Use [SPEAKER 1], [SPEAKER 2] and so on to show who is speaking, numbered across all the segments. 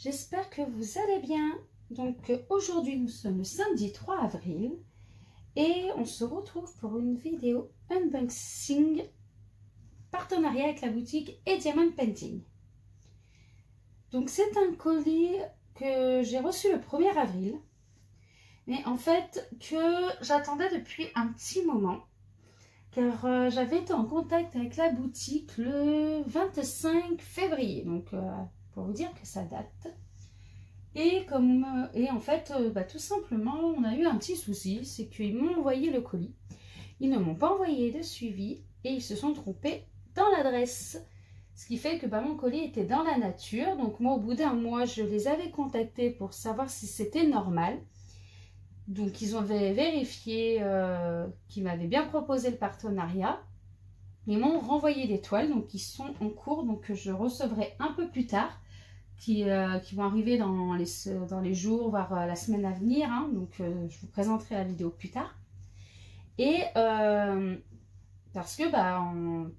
[SPEAKER 1] j'espère que vous allez bien. Donc aujourd'hui nous sommes le samedi 3 avril et on se retrouve pour une vidéo unboxing partenariat avec la boutique et Diamond Painting. Donc c'est un colis que j'ai reçu le 1er avril, mais en fait que j'attendais depuis un petit moment car j'avais été en contact avec la boutique le 25 février, donc pour vous dire que ça date. Et en fait, tout simplement, on a eu un petit souci, c'est qu'ils m'ont envoyé le colis. Ils ne m'ont pas envoyé de suivi et ils se sont trompés dans l'adresse. Ce qui fait que mon colis était dans la nature. Donc moi, au bout d'un mois, je les avais contactés pour savoir si c'était normal. Donc ils ont vérifié qu'ils m'avaient bien proposé le partenariat. Ils m'ont renvoyé des toiles, donc ils sont en cours, donc je recevrai un peu plus tard. Qui vont arriver dans les jours, voire la semaine à venir. Hein, donc, je vous présenterai la vidéo plus tard. Et parce que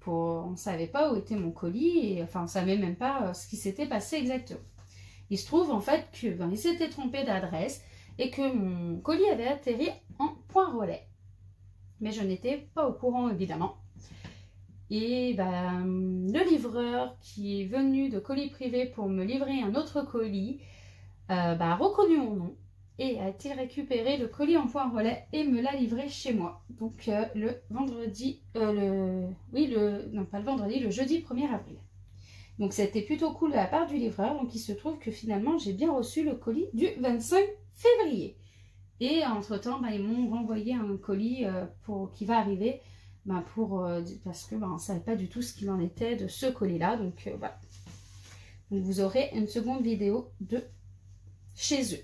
[SPEAKER 1] on ne savait pas où était mon colis. Et, enfin, on ne savait même pas ce qui s'était passé exactement. Il se trouve en fait qu'ils s'étaient trompés d'adresse et que mon colis avait atterri en point relais. Mais je n'étais pas au courant évidemment. Et le livreur qui est venu de colis privé pour me livrer un autre colis a reconnu mon nom et a-t-il récupéré le colis en point relais et me l'a livré chez moi. Donc le vendredi, le jeudi 1er avril. Donc c'était plutôt cool de la part du livreur. Donc il se trouve que finalement j'ai bien reçu le colis du 25 février. Et entre-temps, ils m'ont renvoyé un colis qui va arriver. Parce que on ne savait pas du tout ce qu'il en était de ce colis-là. Donc voilà. Donc vous aurez une seconde vidéo de chez eux.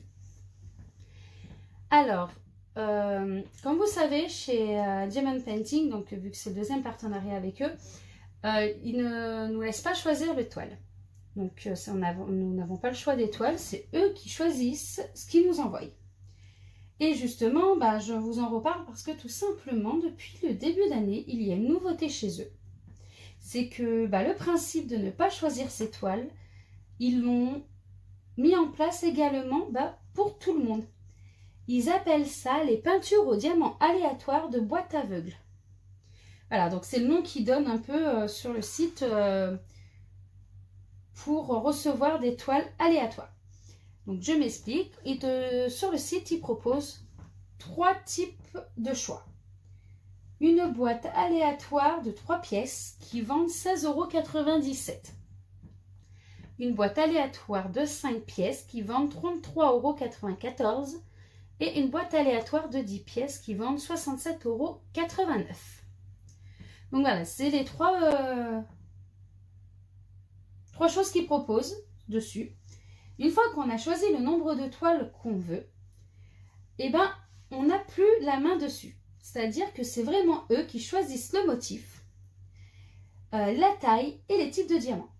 [SPEAKER 1] Alors, comme vous savez, chez Diamond Painting, donc vu que c'est le deuxième partenariat avec eux, ils ne nous laissent pas choisir les toiles. Donc nous n'avons pas le choix des toiles, c'est eux qui choisissent ce qu'ils nous envoient. Et justement, je vous en reparle parce que tout simplement, depuis le début d'année, il y a une nouveauté chez eux. C'est que le principe de ne pas choisir ces toiles, ils l'ont mis en place également pour tout le monde. Ils appellent ça les peintures au diamant aléatoire de boîte aveugle. Voilà, donc c'est le nom qu'ils donnent un peu sur le site pour recevoir des toiles aléatoires. Donc je m'explique, sur le site, ils proposent 3 types de choix. Une boîte aléatoire de 3 pièces qui vendent 16,97 €. Une boîte aléatoire de 5 pièces qui vendent 33,94 € et une boîte aléatoire de 10 pièces qui vendent 67,89 €. Donc voilà, c'est les trois choses qu'ils proposent dessus. Une fois qu'on a choisi le nombre de toiles qu'on veut, on n'a plus la main dessus. C'est-à-dire que c'est vraiment eux qui choisissent le motif, la taille et les types de diamants.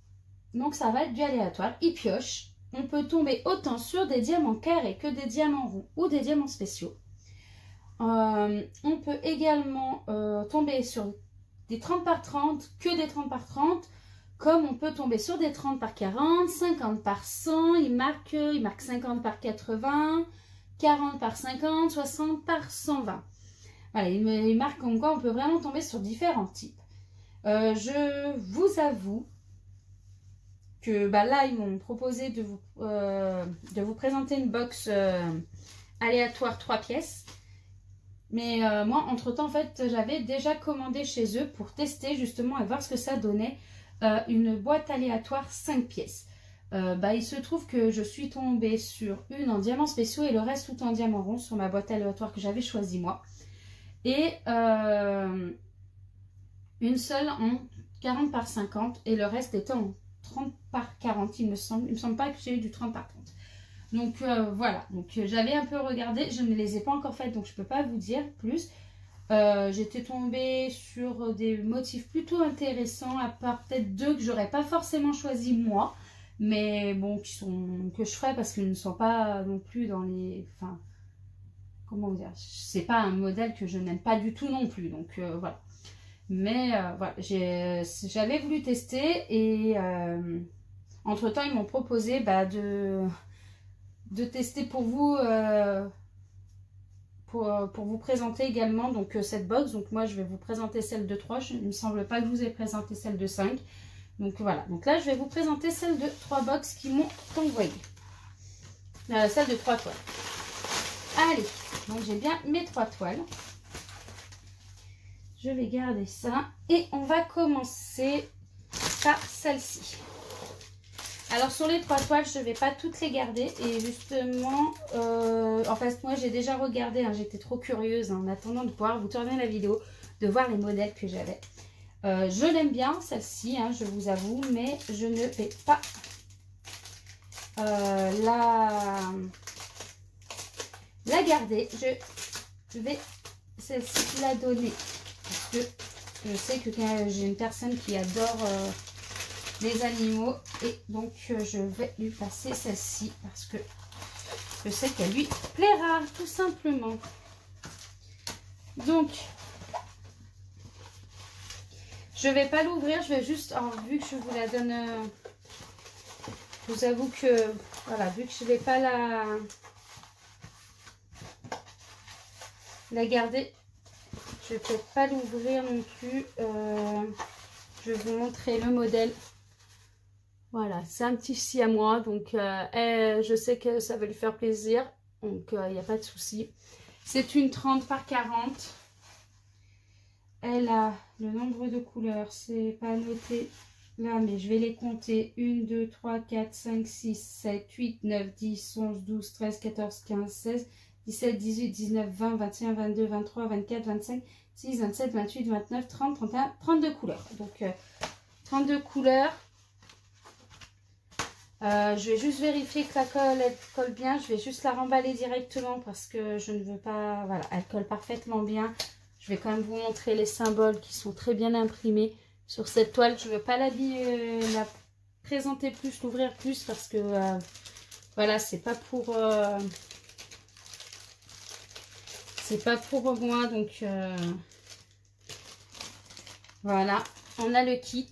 [SPEAKER 1] Donc ça va être du aléatoire. Ils piochent. On peut tomber autant sur des diamants carrés que des diamants ronds ou des diamants spéciaux. On peut également tomber sur des 30 par 30 que des 30 par 30. Comme on peut tomber sur des 30 par 40, 50 par 100, il marque 50 par 80, 40 par 50, 60 par 120. Voilà, il marque comme quoi on peut vraiment tomber sur différents types. Je vous avoue que là, ils m'ont proposé de vous présenter une box aléatoire 3 pièces. Mais moi, entre-temps, en fait, j'avais déjà commandé chez eux pour tester justement et voir ce que ça donnait. Une boîte aléatoire 5 pièces. Il se trouve que je suis tombée sur une en diamants spéciaux et le reste tout en diamant rond sur ma boîte aléatoire que j'avais choisie moi. Et une seule en 40 par 50 et le reste étant en 30 par 40, il me semble. Il me semble pas que j'ai eu du 30 par 30. Donc voilà, donc j'avais un peu regardé, je ne les ai pas encore faites donc je ne peux pas vous dire plus. J'étais tombée sur des motifs plutôt intéressants, à part peut-être 2 que j'aurais pas forcément choisi moi, mais bon, que je ferais parce qu'ils ne sont pas non plus dans les... Enfin, comment vous dire, c'est pas un modèle que je n'aime pas du tout non plus, donc voilà. Mais voilà, j'avais voulu tester et entre temps ils m'ont proposé de tester pour vous pour vous présenter également donc cette box. Donc moi je vais vous présenter celle de 3, il ne me semble pas que je vous ai présenté celle de 5. Donc voilà, donc là je vais vous présenter celle de 3 box qui m'ont envoyé. Celle de 3 toiles. Allez, donc j'ai bien mes 3 toiles. Je vais garder ça et on va commencer par celle-ci. Alors sur les 3 toiles, je ne vais pas toutes les garder et justement, en fait moi j'ai déjà regardé, hein, j'étais trop curieuse en attendant de pouvoir vous tourner la vidéo, de voir les modèles que j'avais. Je l'aime bien celle-ci, hein, je vous avoue, mais je ne vais pas la garder. Je vais celle-ci la donner parce que je sais que j'ai une personne qui adore les animaux et donc je vais lui passer celle-ci parce que je sais qu'elle lui plaira tout simplement. Donc je vais pas l'ouvrir, je vais juste, vu que je vous la donne, je vous avoue que voilà, vu que je vais pas la garder, je vais peut-être pas l'ouvrir non plus. Je vais vous montrer le modèle. Voilà, c'est un petit siamois, donc je sais que ça va lui faire plaisir, donc il n'y a pas de souci. C'est une 30 par 40. Elle a le nombre de couleurs, c'est pas noté là, mais je vais les compter. 1, 2, 3, 4, 5, 6, 7, 8, 9, 10, 11, 12, 13, 14, 15, 16, 17, 18, 19, 20, 21, 22, 23, 24, 25, 26, 27, 28, 29, 30, 31, 32 couleurs. Donc 32 couleurs. Je vais juste vérifier que la colle elle colle bien. Je vais juste la remballer directement parce que je ne veux pas... Voilà, elle colle parfaitement bien. Je vais quand même vous montrer les symboles qui sont très bien imprimés sur cette toile. Je ne veux pas la présenter plus, l'ouvrir plus parce que voilà, c'est pas pour moi. Donc voilà, on a le kit.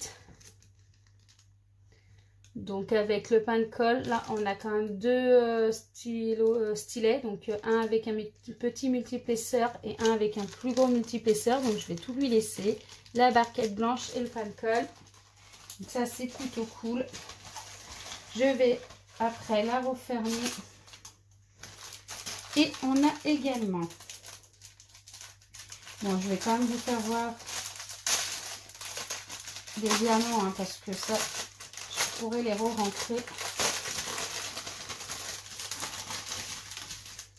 [SPEAKER 1] Donc avec le pain de colle, là on a quand même deux stylets, donc un avec un petit multiplesseur et un avec un plus gros multiplesseur. Donc je vais tout lui laisser, la barquette blanche et le pain de colle. Donc ça c'est plutôt cool. Je vais après la refermer. Et on a également, bon je vais quand même vous faire voir des diamants hein, parce que ça... pourrais les re-rentrer.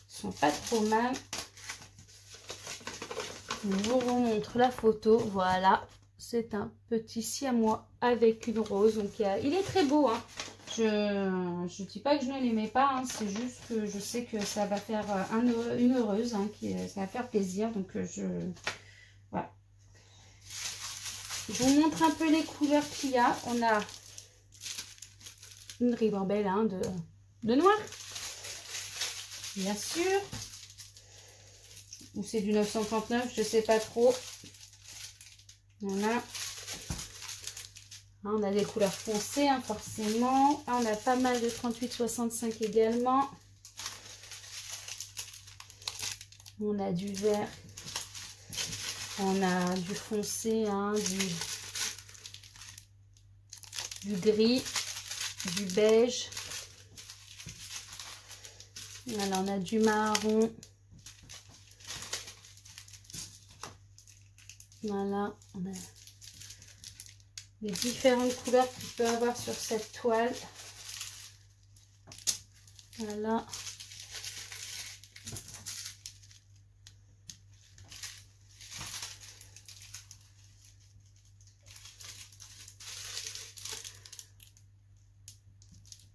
[SPEAKER 1] Ils sont pas trop mal. Je vous remontre la photo. Voilà, c'est un petit siamois avec une rose. Donc il est très beau. Hein. Je dis pas que je ne l'aimais pas. Hein. C'est juste que je sais que ça va faire une heureuse. Hein, ça va faire plaisir. Donc voilà. Je vous montre un peu les couleurs qu'il y a. On a une ribambelle hein, de noir, bien sûr, ou c'est du 939, je sais pas trop. Voilà, on a des couleurs foncées hein, forcément. On a pas mal de 38-65 également. On a du vert, on a du foncé hein, du gris, du beige. Voilà, on a du marron. Voilà, on a les différentes couleurs qu'il peut avoir sur cette toile. Voilà.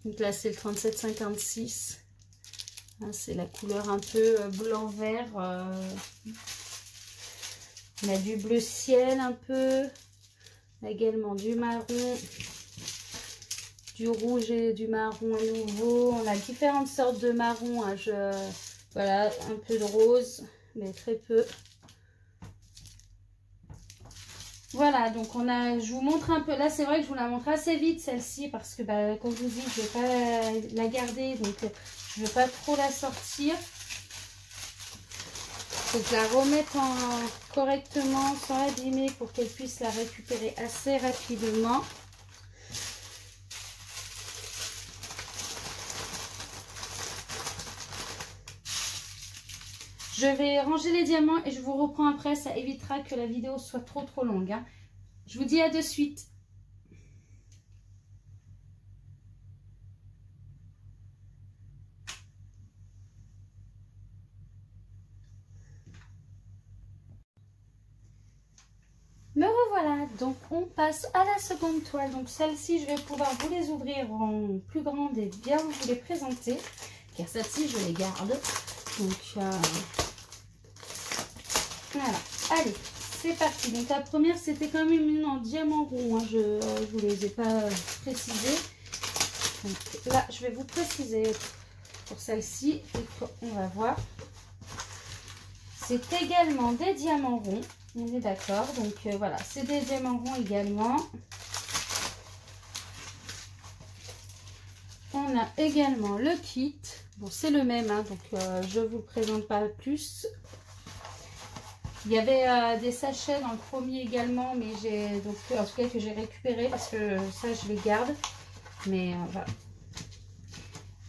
[SPEAKER 1] Donc là, c'est le 37-56. C'est la couleur un peu blanc-vert. On a du bleu ciel un peu. On a également du marron. Du rouge et du marron à nouveau. On a différentes sortes de marron. Hein. Voilà, un peu de rose, mais très peu. Voilà, donc je vous montre un peu, là c'est vrai que je vous la montre assez vite celle-ci parce que comme je vous dis, je ne vais pas la garder, donc je ne veux pas trop la sortir. Faut que je la remette correctement sans l'abîmer pour qu'elle puisse la récupérer assez rapidement. Je vais ranger les diamants et je vous reprends après, ça évitera que la vidéo soit trop longue, hein. Je vous dis à de suite. Me revoilà, donc on passe à la seconde toile. Donc celle-ci, je vais pouvoir vous les ouvrir en plus grande et bien vous les présenter. Car celle-ci, je les garde. Donc voilà, allez, c'est parti. Donc la première, c'était quand même une en diamant rond, hein. Je ne vous les ai pas précisées. Donc là, je vais vous préciser pour celle-ci. On va voir. C'est également des diamants ronds. On est d'accord. Donc voilà, c'est des diamants ronds également. On a également le kit. Bon, c'est le même, hein, donc je ne vous le présente pas plus. Il y avait des sachets dans le premier également, mais j'ai donc en tout cas que j'ai récupéré parce que ça je les garde. Mais voilà.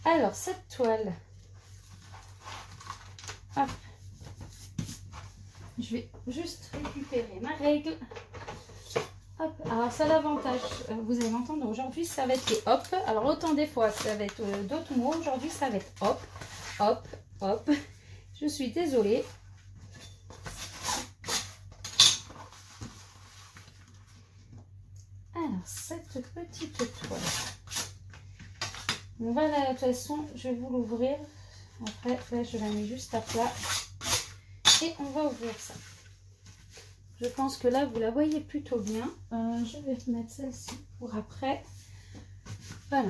[SPEAKER 1] Alors cette toile, hop, je vais juste récupérer ma règle. Hop, alors ça l'avantage, vous allez m'entendre, aujourd'hui ça va être les hop. Alors autant des fois ça va être d'autres mots, aujourd'hui ça va être hop, hop, hop. Je suis désolée. Alors cette petite toile, on va de toute façon, je vais vous l'ouvrir. Après là je la mets juste à plat et on va ouvrir ça. Je pense que là, vous la voyez plutôt bien. Je vais mettre celle-ci pour après. Voilà.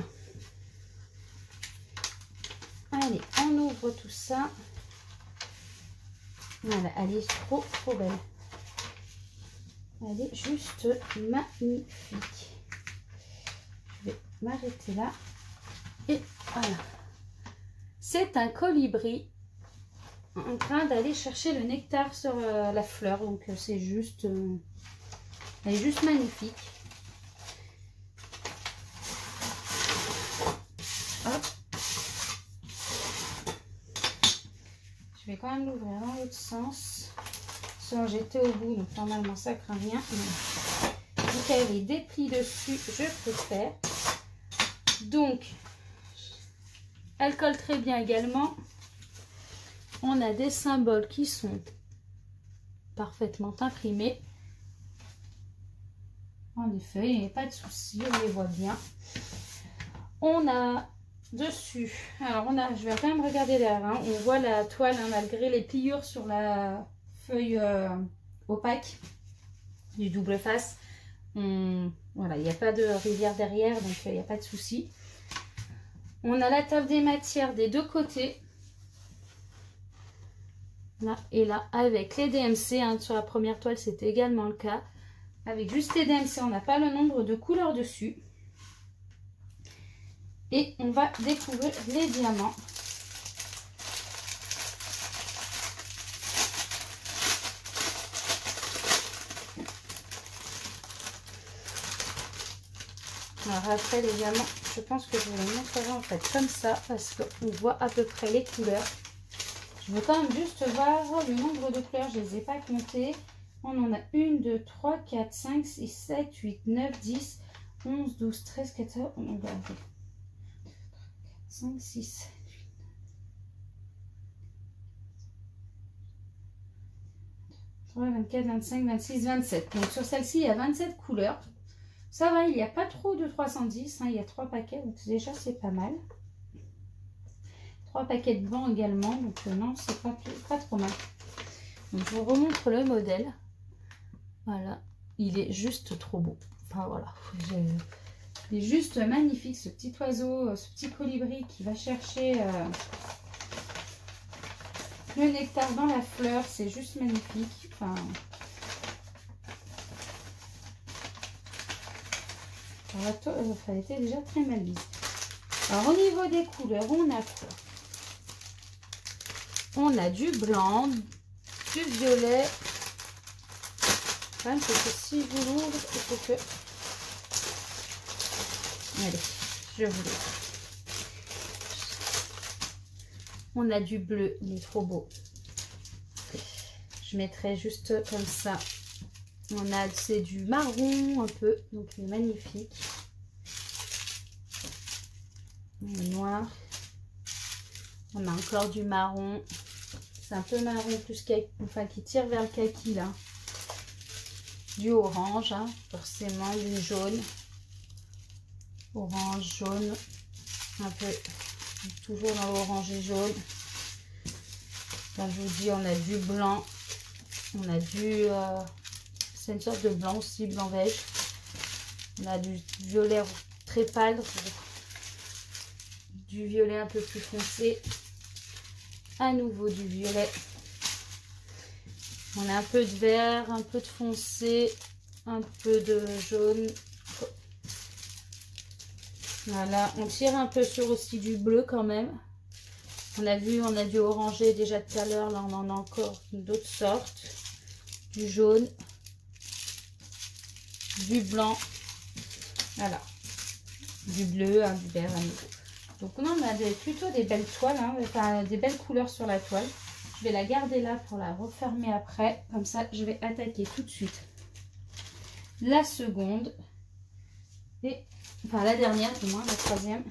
[SPEAKER 1] Allez, on ouvre tout ça. Voilà, elle est trop belle. Elle est juste magnifique. Je vais m'arrêter là. Et voilà. C'est un colibri en train d'aller chercher le nectar sur la fleur, donc c'est juste elle est juste magnifique. Hop. Je vais quand même l'ouvrir dans l'autre sens. Sinon j'étais au bout, donc normalement ça craint rien. Donc elle est des plis dessus, je préfère. Donc elle colle très bien également. On a des symboles qui sont parfaitement imprimés. En effet, il n'y a pas de souci, on les voit bien. On a dessus, alors je vais quand même regarder derrière, hein, on voit la toile, hein, malgré les pliures sur la feuille opaque du double face. Voilà, il n'y a pas de rivière derrière, donc il n'y a pas de souci. On a la table des matières des deux côtés. Là et là avec les DMC, hein, sur la première toile c'était également le cas. Avec juste les DMC, on n'a pas le nombre de couleurs dessus. Et on va découvrir les diamants. Alors après les diamants, je pense que je vous les montrerai en fait comme ça parce qu'on voit à peu près les couleurs. Je veux quand même juste voir le nombre de couleurs, je ne les ai pas comptées. On en a 1, 2, 3, 4, 5, 6, 7, 8, 9, 10, 11, 12, 13, 14, on va regarder. 5, 6, 7, 8, 24, 25, 26, 27. Donc sur celle-ci, il y a 27 couleurs. Ça va, il n'y a pas trop de 310, hein, il y a 3 paquets, donc déjà c'est pas mal. 3 paquets de bancs également, donc non, c'est pas trop mal. Donc je vous remontre le modèle. Voilà, il est juste trop beau. Enfin voilà, il est juste magnifique ce petit oiseau, ce petit colibri qui va chercher le nectar dans la fleur. C'est juste magnifique. Enfin, sur la toile, elle était déjà très mal lisse. Alors, au niveau des couleurs, on a quoi? On a du blanc, du violet. Le problème, c'est que si je vous l'ouvre, il faut que... Allez, je vous l'ouvre. On a du bleu, il est trop beau. Je mettrai juste comme ça. On a, c'est du marron un peu, donc il est magnifique. Le noir. On a encore du marron. C'est un peu marron plus kaki, enfin qui tire vers le kaki là. Du orange, hein, forcément, du jaune. Orange, jaune. Un peu, toujours dans l'orange et jaune. Comme je vous dis, on a du blanc. On a du... c'est une sorte de blanc aussi, blanc beige. On a du violet très pâle. Du violet un peu plus foncé. À nouveau du violet. On a un peu de vert, un peu de foncé, un peu de jaune. Voilà, on tire un peu sur aussi du bleu quand même. On a vu, on a du orangé déjà tout à l'heure. Là, on en a encore d'autres sortes. Du jaune. Du blanc. Voilà. Du bleu, hein, du vert à nouveau. Donc on a plutôt des belles toiles, hein, enfin des belles couleurs sur la toile. Je vais la garder là pour la refermer après. Comme ça, je vais attaquer tout de suite la seconde. Et, enfin la dernière du moins, la troisième.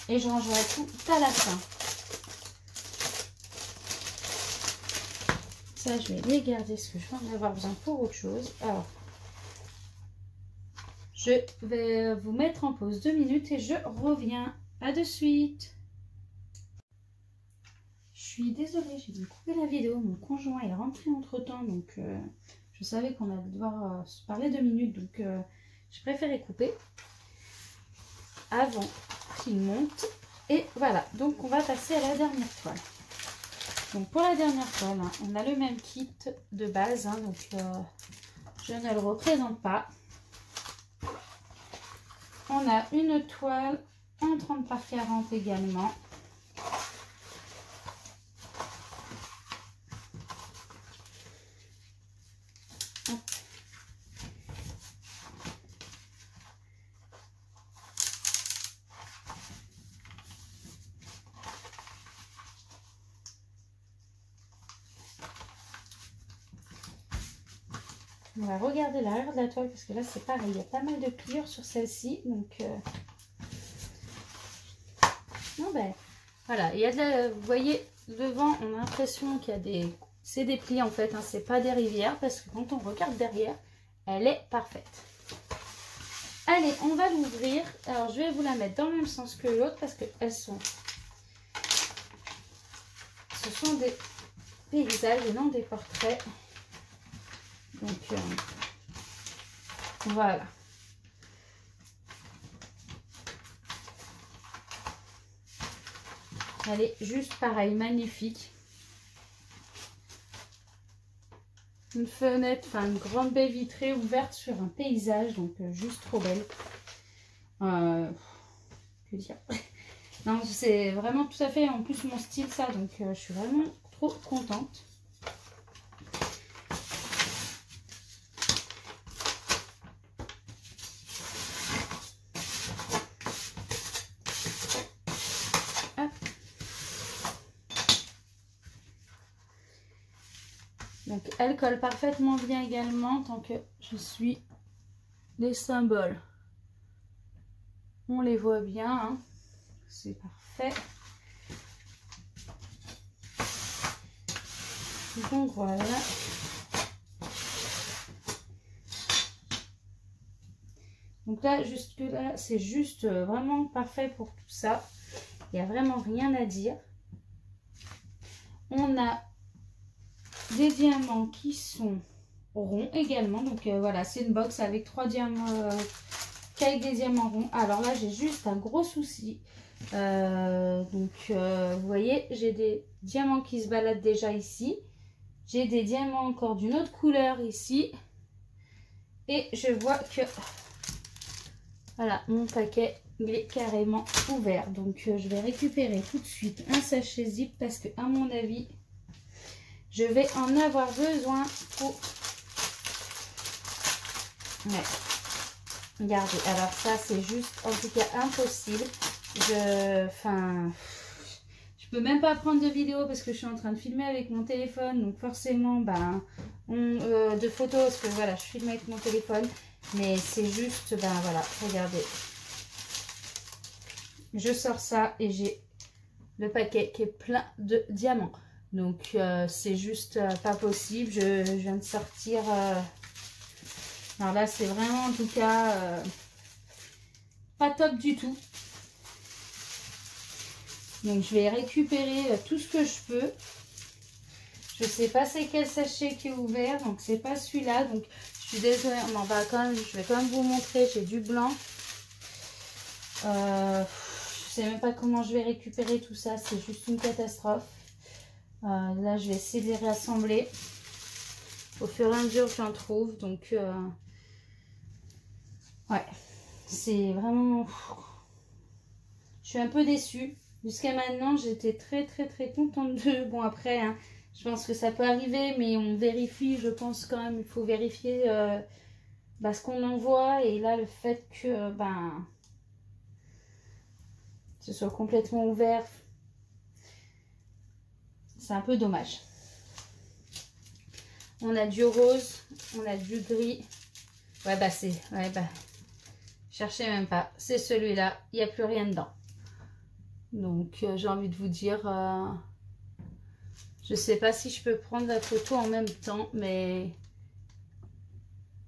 [SPEAKER 1] Et je rangerai tout à la fin. Ça, je vais les garder parce que je vais en avoir besoin pour autre chose. Alors, je vais vous mettre en pause 2 minutes et je reviens. À de suite. Je suis désolée, j'ai dû couper la vidéo. Mon conjoint est rentré entre temps, donc je savais qu'on allait devoir se parler 2 minutes, donc j'ai préféré couper avant qu'il monte. Et voilà, donc on va passer à la dernière toile. Donc pour la dernière toile, hein, on a le même kit de base, hein, donc je ne le représente pas. On a une toile en 30 par 40 également. Hop. On va regarder l'arrière de la toile parce que là c'est pareil, il y a pas mal de pliures sur celle-ci, donc non ben voilà, il y a de la... vous voyez devant, on a l'impression qu'il y a des, c'est des plis en fait, hein, c'est pas des rivières parce que quand on regarde derrière, elle est parfaite. Allez, on va l'ouvrir. Alors je vais vous la mettre dans le même sens que l'autre parce que elles sont, ce sont des paysages et non des portraits. Donc voilà. Elle est juste pareil, magnifique. Une fenêtre, enfin une grande baie vitrée ouverte sur un paysage, donc juste trop belle. Que dire? Non, c'est vraiment tout à fait en plus mon style ça, donc je suis vraiment trop contente. Donc elle colle parfaitement bien également tant que je suis les symboles. On les voit bien, hein. C'est parfait. Donc voilà. Donc là, jusque là, c'est juste vraiment parfait pour tout ça. Il n'y a vraiment rien à dire. On a des diamants qui sont ronds également. Donc voilà, c'est une box avec 3 diamants, avec des diamants ronds. Alors là, j'ai juste un gros souci. Vous voyez, j'ai des diamants qui se baladent déjà ici. J'ai des diamants encore d'une autre couleur ici. Et je vois que voilà, mon paquet il est carrément ouvert. Donc je vais récupérer tout de suite un sachet zip parce que à mon avis, je vais en avoir besoin pour... Ouais. Regardez, alors ça c'est juste en tout cas impossible. Je peux même pas prendre de vidéo parce que je suis en train de filmer avec mon téléphone. Donc forcément, de photos parce que voilà, je filme avec mon téléphone. Mais c'est juste, voilà, regardez. Je sors ça et j'ai le paquet qui est plein de diamants. Donc c'est juste pas possible. Je viens de sortir... Alors là, c'est vraiment en tout cas pas top du tout. Donc je vais récupérer tout ce que je peux. Je sais pas c'est quel sachet qui est ouvert, donc c'est pas celui-là. Donc je suis désolée, je vais quand même vous montrer. J'ai du blanc. Je sais même pas comment je vais récupérer tout ça, c'est juste une catastrophe. Là je vais essayer de les rassembler au fur et à mesure que j'en trouve. Donc ouais, c'est vraiment... Je suis un peu déçue. Jusqu'à maintenant, j'étais très contente de... Bon, après, hein, je pense que ça peut arriver, mais on vérifie, je pense quand même, il faut vérifier ce qu'on envoie. Et là, le fait que ce soit complètement ouvert, c'est un peu dommage. On a du rose, on a du gris. Ouais, cherchez même pas. C'est celui-là, il n'y a plus rien dedans. Donc j'ai envie de vous dire, je sais pas si je peux prendre la photo en même temps, mais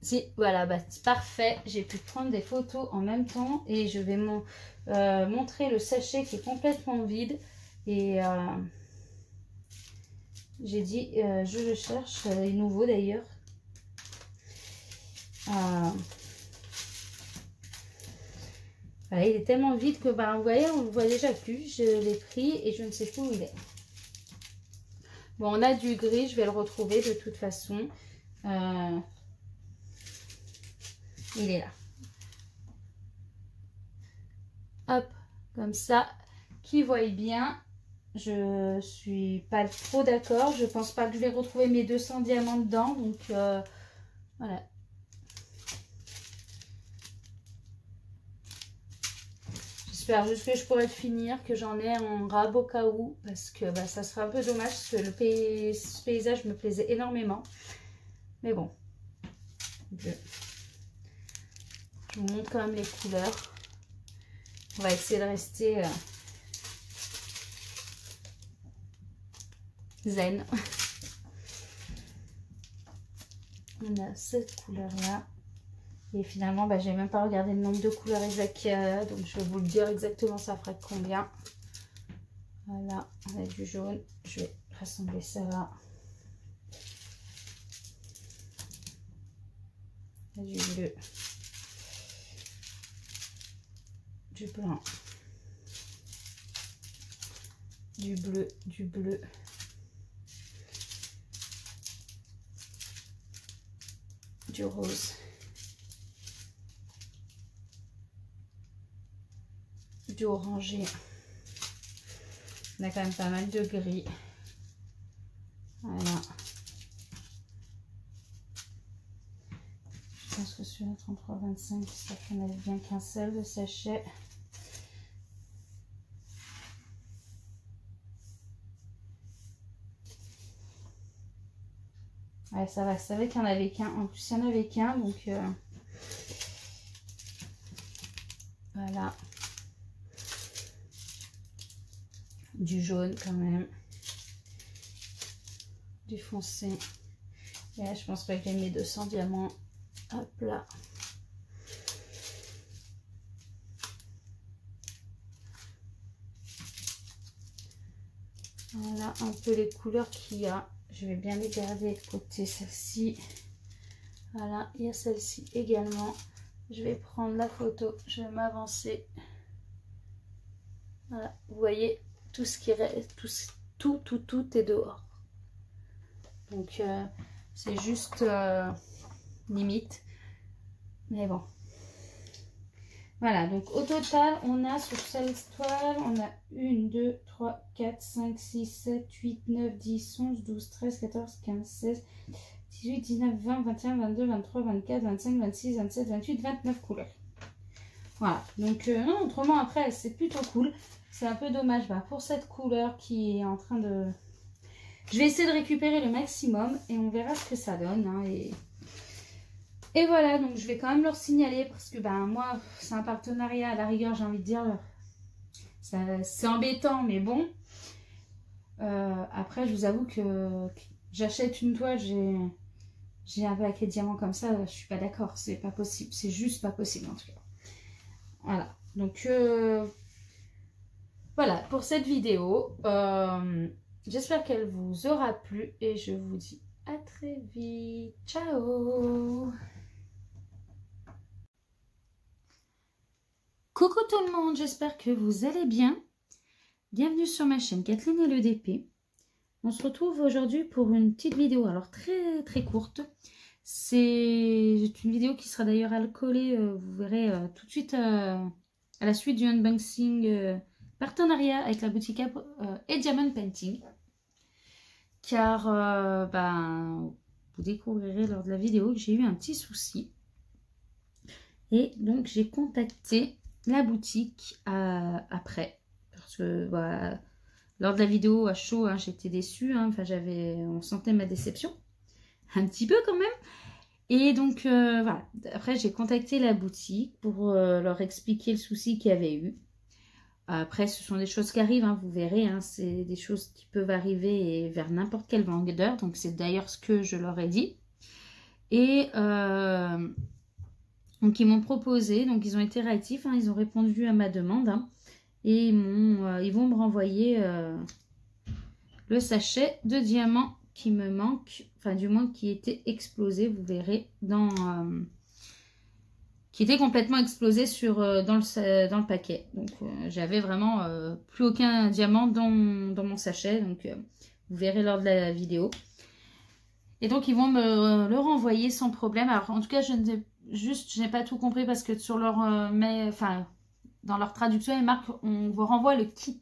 [SPEAKER 1] si, voilà, parfait, j'ai pu prendre des photos en même temps et je vais montrer le sachet qui est complètement vide. Et j'ai dit, je le cherche, il est nouveau d'ailleurs. Voilà, il est tellement vide que vous voyez, on ne le voit déjà plus. Je l'ai pris et je ne sais plus où il est. Bon, on a du gris, je vais le retrouver de toute façon. Il est là. Hop, comme ça, qui voit bien. Je suis pas trop d'accord. Je pense pas que je vais retrouver mes 200 diamants dedans. Donc, voilà. J'espère juste que je pourrai le finir, que j'en ai en rab au cas où, parce que ça sera un peu dommage, parce que ce paysage me plaisait énormément. Mais bon, je vous montre quand même les couleurs. On va essayer de rester zen. On a cette couleur-là. Et finalement, j'ai même pas regardé le nombre de couleurs exactes qu'il y a. Donc, je vais vous le dire exactement, ça ferait combien. Voilà, on a du jaune. Je vais rassembler ça là. On a du bleu. Du blanc. Du bleu, du bleu. Du rose. Du orangé. On a quand même pas mal de gris. Voilà. Je pense que celui-là 33,25, ça fait en a bien qu'un seul de sachet. Ouais, ça va, ça savait qu'il n'y en avait qu'un. En plus, il n'y en avait qu'un, donc voilà. Du jaune quand même. Du foncé. Et là, je pense pas que j'ai mis 200 diamants. Hop là. Voilà un peu les couleurs qu'il y a. Je vais bien les garder de côté, celle-ci. Voilà, il y a celle-ci également. Je vais prendre la photo, je vais m'avancer. Voilà, vous voyez, tout ce qui reste, tout est dehors. Donc, c'est juste limite. Mais bon. Voilà, donc au total, on a sur cette toile, on a 1, 2, 3, 4, 5, 6, 7, 8, 9, 10, 11, 12, 13, 14, 15, 16, 18, 19, 20, 21, 22, 23, 24, 25, 26, 27, 28, 29 couleurs. Voilà, donc non, autrement après, c'est plutôt cool. C'est un peu dommage pour cette couleur qui est en train de... Je vais essayer de récupérer le maximum et on verra ce que ça donne. Hein, et voilà, donc je vais quand même leur signaler parce que moi, c'est un partenariat à la rigueur, j'ai envie de dire. C'est embêtant, mais bon. Après, je vous avoue que j'achète une toile, j'ai un paquet de diamants comme ça, je suis pas d'accord. C'est pas possible, c'est juste pas possible en tout cas. Voilà, donc voilà pour cette vidéo. J'espère qu'elle vous aura plu et je vous dis à très vite. Ciao! Coucou tout le monde, j'espère que vous allez bien. Bienvenue sur ma chaîne Kathleen et le DP. On se retrouve aujourd'hui pour une petite vidéo, alors très courte. C'est une vidéo qui sera d'ailleurs collée, vous verrez tout de suite à la suite du unboxing partenariat avec la boutique et Diamond Painting. Car vous découvrirez lors de la vidéo que j'ai eu un petit souci. Et donc j'ai contacté la boutique après. Parce que voilà, lors de la vidéo à chaud, hein, j'étais déçue. Hein, on sentait ma déception. Un petit peu quand même. Et donc voilà, après j'ai contacté la boutique pour leur expliquer le souci qu'il y avait eu. Après ce sont des choses qui arrivent, hein, vous verrez, hein, c'est des choses qui peuvent arriver vers n'importe quel vendeur. Donc c'est d'ailleurs ce que je leur ai dit. Et donc ils m'ont proposé, donc ils ont été réactifs, hein, ils ont répondu à ma demande. Hein, et ils vont me renvoyer le sachet de diamants qui me manque, enfin du moins qui était explosé, vous verrez, qui était complètement explosé dans le paquet. Donc j'avais vraiment plus aucun diamant dans mon sachet, donc vous verrez lors de la vidéo. Et donc ils vont me le renvoyer sans problème. Alors en tout cas, je n'ai pas tout compris parce que sur leur dans leur traduction, il marque on vous renvoie le kit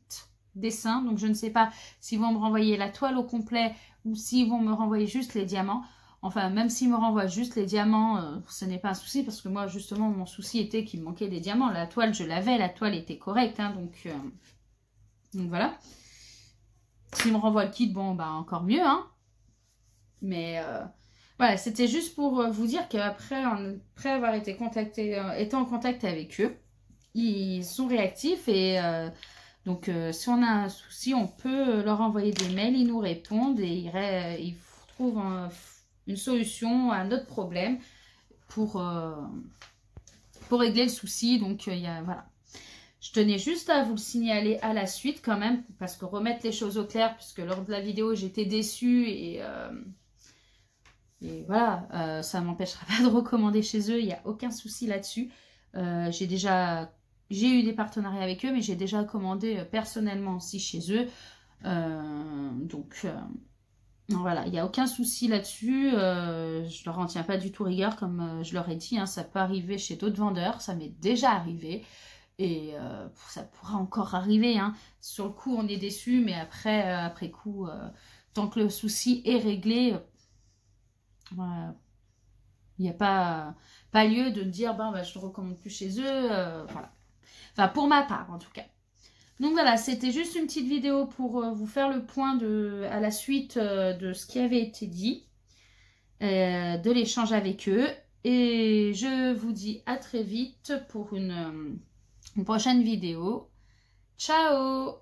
[SPEAKER 1] dessin. Donc je ne sais pas s'ils vont me renvoyer la toile au complet ou s'ils vont me renvoyer juste les diamants. Enfin, même s'ils me renvoient juste les diamants, ce n'est pas un souci parce que moi, justement, mon souci était qu'il me manquait des diamants. La toile, je l'avais, la toile était correcte, hein, donc voilà. S'ils me renvoient le kit, bon, encore mieux, hein. Mais voilà, c'était juste pour vous dire qu'après avoir été en contact avec eux, ils sont réactifs et donc si on a un souci, on peut leur envoyer des mails, ils nous répondent et ils trouvent une solution à notre problème pour régler le souci. Donc voilà, je tenais juste à vous le signaler à la suite quand même, parce que remettre les choses au clair, puisque lors de la vidéo j'étais déçue et voilà, ça ne m'empêchera pas de recommander chez eux, il n'y a aucun souci là-dessus. J'ai eu des partenariats avec eux, mais j'ai déjà commandé personnellement aussi chez eux. Donc voilà, il n'y a aucun souci là-dessus. Je leur en tiens pas du tout rigueur, comme je leur ai dit. Hein, ça peut arriver chez d'autres vendeurs, ça m'est déjà arrivé. Et ça pourra encore arriver. Hein. Sur le coup, on est déçu, mais après coup, tant que le souci est réglé, il n'y a pas lieu de dire je ne recommande plus chez eux. Voilà. Enfin, pour ma part, en tout cas. Donc voilà, c'était juste une petite vidéo pour vous faire le point à la suite de ce qui avait été dit, de l'échange avec eux. Et je vous dis à très vite pour une prochaine vidéo. Ciao!